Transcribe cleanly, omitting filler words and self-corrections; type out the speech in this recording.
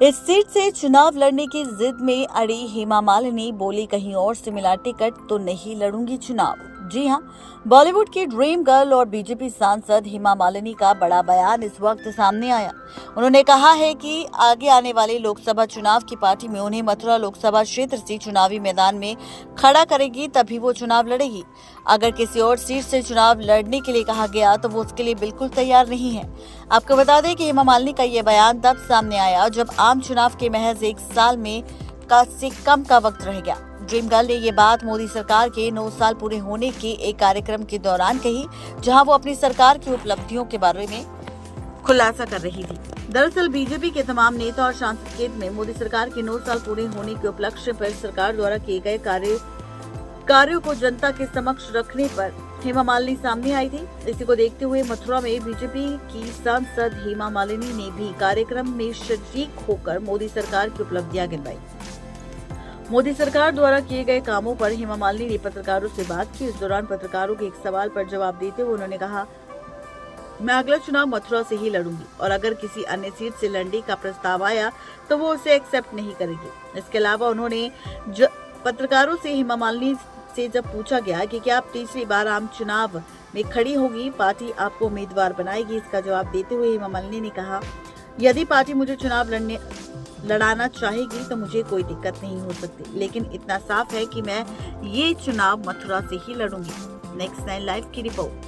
इस सीट से चुनाव लड़ने की जिद में अड़ी हेमा मालिनी बोली, कहीं और से मिला टिकट तो नहीं लड़ूंगी चुनाव। जी हां, बॉलीवुड की ड्रीम गर्ल और बीजेपी सांसद हेमा मालिनी का बड़ा बयान इस वक्त सामने आया। उन्होंने कहा है कि आगे आने वाले लोकसभा चुनाव की पार्टी में उन्हें मथुरा लोकसभा क्षेत्र से चुनावी मैदान में खड़ा करेगी, तभी वो चुनाव लड़ेगी। अगर किसी और सीट से चुनाव लड़ने के लिए कहा गया तो वो उसके लिए बिल्कुल तैयार नहीं है। आपको बता दें कि हेमा मालिनी का ये बयान तब सामने आया जब आम चुनाव के महज 1 साल में से कम का वक्त रह गया। ड्रीम गर्ल ने ये बात मोदी सरकार के 9 साल पूरे होने के एक कार्यक्रम के दौरान कही, जहां वो अपनी सरकार की उपलब्धियों के बारे में खुलासा कर रही थी। दरअसल बीजेपी के तमाम नेता और सांसद केंद्र में मोदी सरकार के 9 साल पूरे होने के उपलक्ष्य पर सरकार द्वारा किए गए कार्यों को जनता के समक्ष रखने पर हेमा मालिनी सामने आई थी। इसी को देखते हुए मथुरा में बीजेपी की सांसद हेमा मालिनी ने भी कार्यक्रम में शरीक होकर मोदी सरकार की उपलब्धियां गिनवाई। मोदी सरकार द्वारा किए गए कामों पर हेमा मालिनी ने पत्रकारों से बात की। इस दौरान पत्रकारों के एक सवाल पर जवाब देते हुए उन्होंने कहा, मैं अगला चुनाव मथुरा से ही लड़ूंगी और अगर किसी अन्य सीट से लड़ने का प्रस्ताव आया तो वो उसे एक्सेप्ट नहीं करेगी। इसके अलावा उन्होंने पत्रकारों से हेमा मालिनी से जब पूछा गया कि क्या आप तीसरी बार आम चुनाव में खड़ी होगी, पार्टी आपको उम्मीदवार बनाएगी, इसका जवाब देते हुए हेमा मालिनी ने कहा, यदि पार्टी मुझे चुनाव लड़ाना चाहेगी तो मुझे कोई दिक्कत नहीं हो सकती, लेकिन इतना साफ है कि मैं ये चुनाव मथुरा से ही लड़ूंगी। नेक्स्ट 9 लाइव की रिपोर्ट।